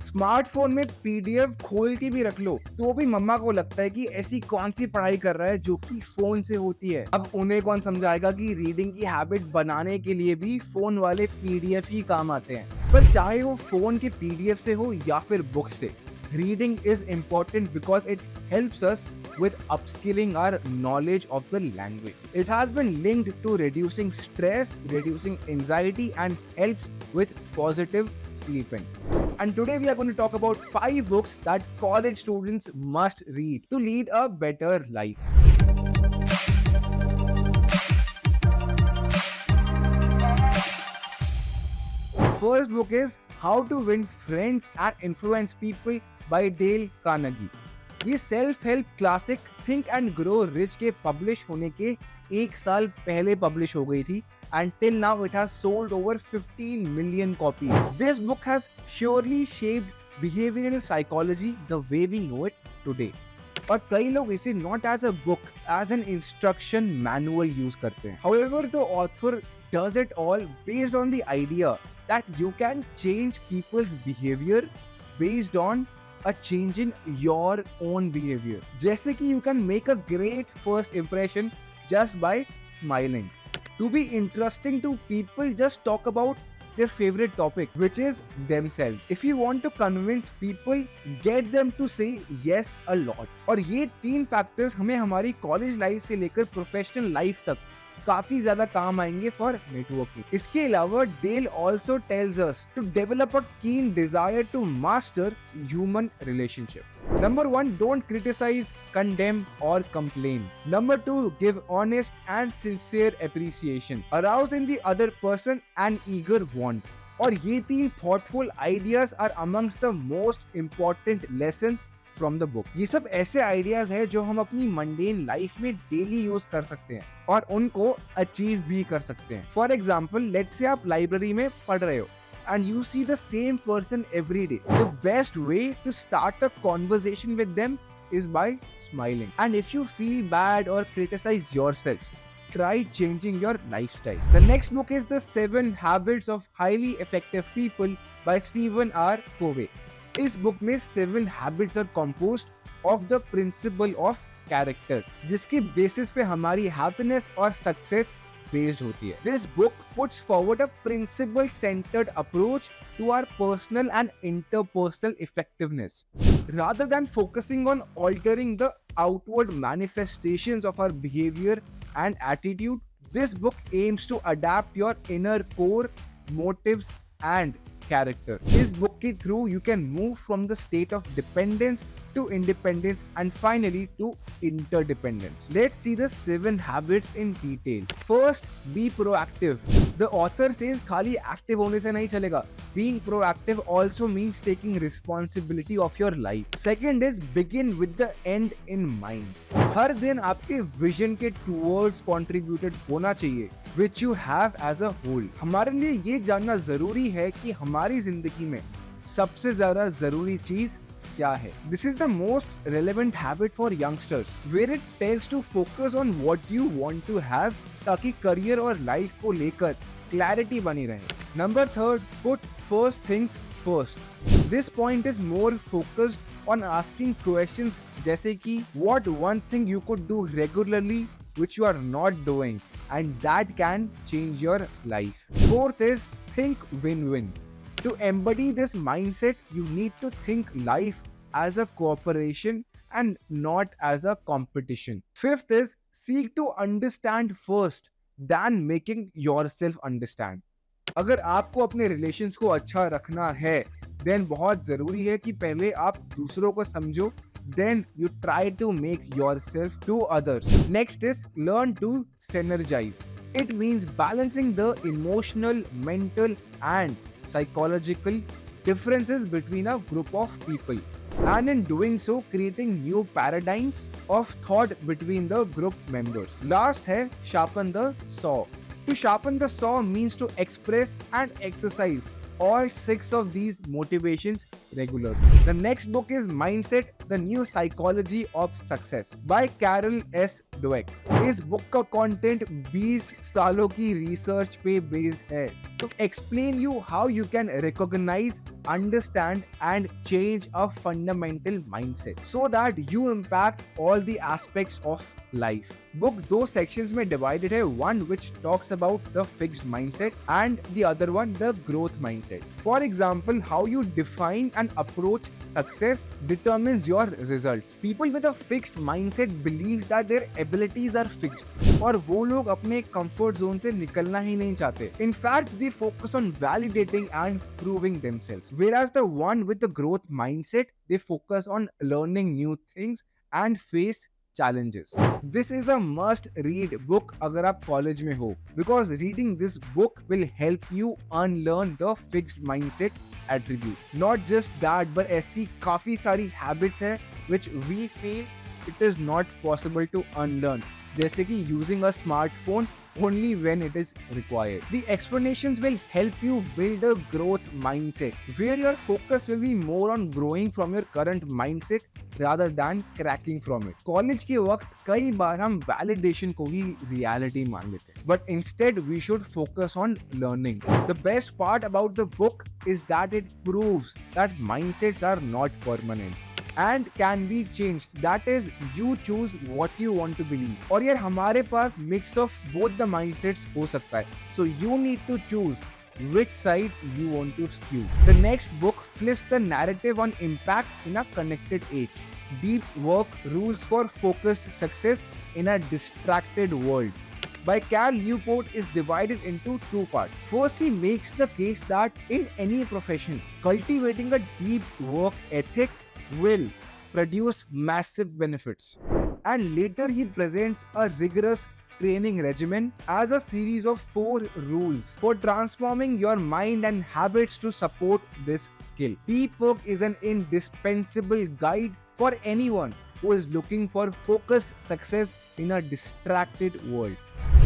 Smartphone में PDF खोल के भी रख लो तो भी मम्मा को लगता है कि ऐसी कौन सी पढ़ाई कर रहा है जो कि फोन से होती है। अब उन्हें कौन समझाएगा कि रीडिंग की हैबिट बनाने के लिए भी फोन वाले पीडीएफ ही काम आते हैं। पर चाहे वो फोन के पीडीएफ से हो या फिर बुक से, reading is important because it helps us with upskilling our knowledge of the language. It has been linked to reducing stress, reducing anxiety, and helps with positive sleeping. And today we are going to talk about 5 books that college students must read to lead a better life. First book is How to Win Friends and Influence People by Dale Carnegie. ये self help classic think and grow rich के publish होने के 1 साल पहले publish हो गई थी and till now it has sold over 15 million copies. This book has surely shaped behavioral psychology the way we know it today. और कई लोग इसे not as a book, as an instruction manual use करते हैं. However, the author does it all based on the idea that you can change people's behavior based on a change in your own behavior. जैसे कि you can make a great first impression just by smiling. To be interesting to people, just talk about their favorite topic, which is themselves. If you want to convince people, get them to say yes a lot. और ये 3 factors हमें हमारी college life से लेकर professional life तक काफी ज्यादा काम आएंगे फॉर नेटवर्किंग। इसके अलावा Dale also tells us to develop a keen desire to master human relationship. Number 1, don't criticize, condemn or complain. Number 2, give honest and sincere appreciation. Arouse in the other person an eager want. और ये 3 thoughtful ideas are amongst the most important lessons from the book. ये सब ऐसे ideas है जो हम अपनी mundane life में डेली यूज कर सकते हैं और उनको अचीव भी कर सकते हैं। फॉर एग्जाम्पल, लेट्स से आप लाइब्रेरी में पढ़ रहे हो and you see the same person every day. The best way to start a conversation with them is by smiling. And if you feel bad or criticize yourself, try changing your lifestyle. The next book is The 7 Habits of Highly Effective People by Stephen R. Covey. इस book में 7 habits are composed of the principle of character, जिसके basis पे हमारी happiness और success based होती है। This book puts forward a principle centred approach to our personal and interpersonal effectiveness rather than focusing on altering the outward manifestations of our behavior and attitude. This book aims to adapt your inner core, motives and character. इस book के through you can move from the state of dependence to independence and finally to interdependence. Let's see the 7 habits in detail. First, be proactive. The author says खाली active होने से नहीं चलेगा. Being proactive also means taking responsibility of your life. Second is begin with the end in mind. हर दिन आपके vision के towards contributed होना चाहिए, which you have as a whole. हमारे लिए ये जानना जरूरी है कि हमारी जिंदगी में सबसे ज्यादा जरूरी चीज क्या है। This is the most relevant habit for youngsters, where it tells to focus on what you want to have, ताकि करियर और लाइफ को लेकर क्लैरिटी बनी रहे। Number 3, put first things first. This point is more focused on asking questions जैसे कि what one thing you could do regularly which you are not doing and that can change your life. Fourth is think win-win. To embody this mindset, you need to think life as a cooperation and not as a competition. Fifth is seek to understand first than making yourself understand. अगर आपको अपने relations को अच्छा रखना है, then बहुत जरूरी है कि पहले आप दूसरों को समझो, then you try to make yourself to others. Next is learn to synergize. It means balancing the emotional, mental and psychological differences between a group of people, and in doing so creating new paradigms of thought between the group members. Last है sharpen the saw. To sharpen the saw means to express and exercise all 6 of these motivations regularly. The next book is Mindset: The New Psychology of Success by Carol S. Dweck. इस book का content 20 सालों की research पे based है to explain you how you can recognize, understand, and change a fundamental mindset so that you impact all the aspects of life. Book दो sections में divided है, one which talks about the fixed mindset and the other one the growth mindset. For example, how you define and approach success determines your results. People with a fixed mindset believes that their abilities are fixed और वो लोग अपने comfort zone से निकलना ही नहीं चाहते. In fact, they focus on validating and proving themselves. Whereas the one with the growth mindset, they focus on learning new things and face challenges. This is a must read book अगर आप college में हो, because reading this book will help you unlearn the fixed mindset attribute. Not just that, but ऐसी काफी सारी habits है which we feel it is not possible to unlearn, जैसे कि using a smartphone only when it is required. The explanations will help you build a growth mindset where your focus will be more on growing from your current mindset rather than cracking from it. College के वक्त कई बार हम validation को ही reality मान लेते हैं, but instead we should focus on learning. The best part about the book is that it proves that mindsets are not permanent and can be changed. That is, you choose what you want to believe. और यार हमारे पास mix of both the mindsets हो सकता है. So you need to choose which side you want to skew. The next book flips the narrative on impact in a connected age. Deep Work: Rules for Focused Success in a Distracted World by Cal Newport is divided into two parts. First, he makes the case that in any profession, cultivating a deep work ethic will produce massive benefits. And later he presents a rigorous training regimen as a series of 4 rules for transforming your mind and habits to support this skill. Deep Work is an indispensable guide for anyone who is looking for focused success in a distracted world.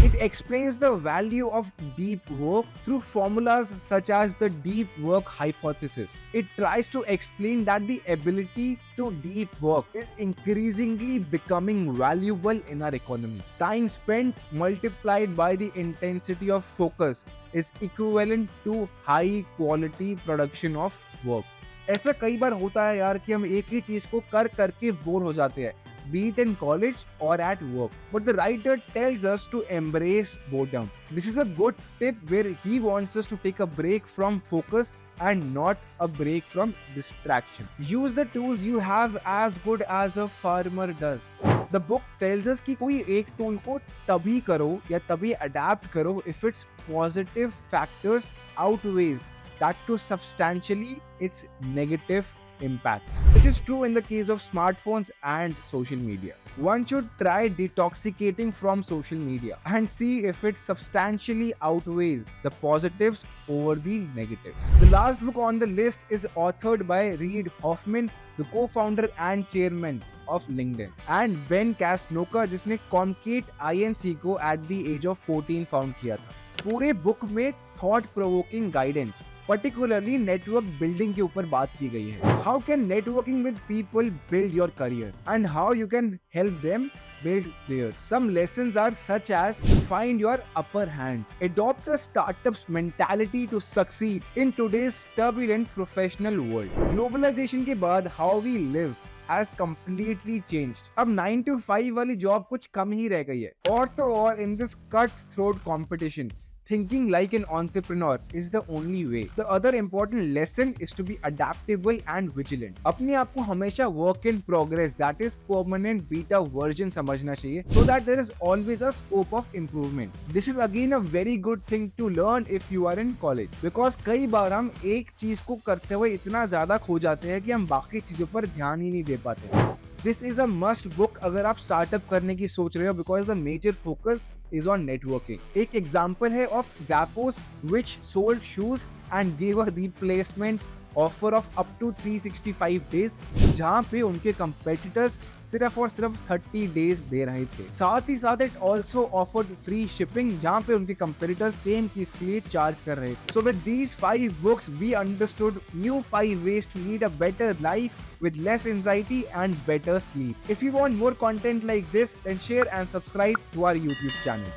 It explains the value of deep work through formulas such as the deep work hypothesis. It tries to explain that the ability to deep work is increasingly becoming valuable in our economy. Time spent multiplied by the intensity of focus is equivalent to high quality production of work. ऐसा कई बार होता है यार कि हम एक ही चीज को कर करके बोर हो जाते हैं, be it in college or at work. But the writer tells us to embrace boredom. This is a good tip where he wants us to take a break from focus and not a break from distraction. Use the tools you have as good as a farmer does. The book tells us कि कोई एक tool को तभी करो या तभी adapt करो if its positive factors outweighs that to substantially its negative impacts. It is true in the case of smartphones and social media. One should try detoxicating from social media and see if it substantially outweighs the positives over the negatives. The last book on the list is authored by Reid Hoffman, the co-founder and chairman of LinkedIn, and Ben Casnocha, जिसने Comcate INC को at the age of 14 found किया था. पूरे book में thought provoking guidance, particularly network building के ऊपर बात की गई है. How can networking with people build your career and how you can help them build theirs. Some lessons are such as find your upper hand. Adopt a startup's mentality to succeed in today's turbulent professional world. Globalization के बाद how we live has completely changed. अब 9 to 5 वाली job कुछ कम ही रह गई है. और तो और in this cutthroat competition, thinking like an entrepreneur is the only way. The other important lesson is to be adaptable and vigilant. अपने आप को हमेशा work in progress, that is permanent beta version समझना चाहिए, so that there is always a scope of improvement. This is again a very good thing to learn if you are in college, because कई बार हम एक चीज को करते हुए इतना ज्यादा खो जाते हैं कि हम बाकी चीजों पर ध्यान ही नहीं दे पाते. This is a must book अगर आप स्टार्टअप करने की सोच रहे हो, because the major focus is on networking. एक example है of Zappos which sold shoes and gave a replacement offer of up to 365 days, जहाँ पे उनके competitors सिर्फ और सिर्फ 30 days दे रहे थे. साथ ही साथ it also offered free shipping, जहाँ पे उनके competitors सेम चीज के लिए चार्ज कर रहे थे. So with these 5 books, we understood new 5 ways to lead a better life with less anxiety and better sleep. If you want more content like this, then share and subscribe to our YouTube channel.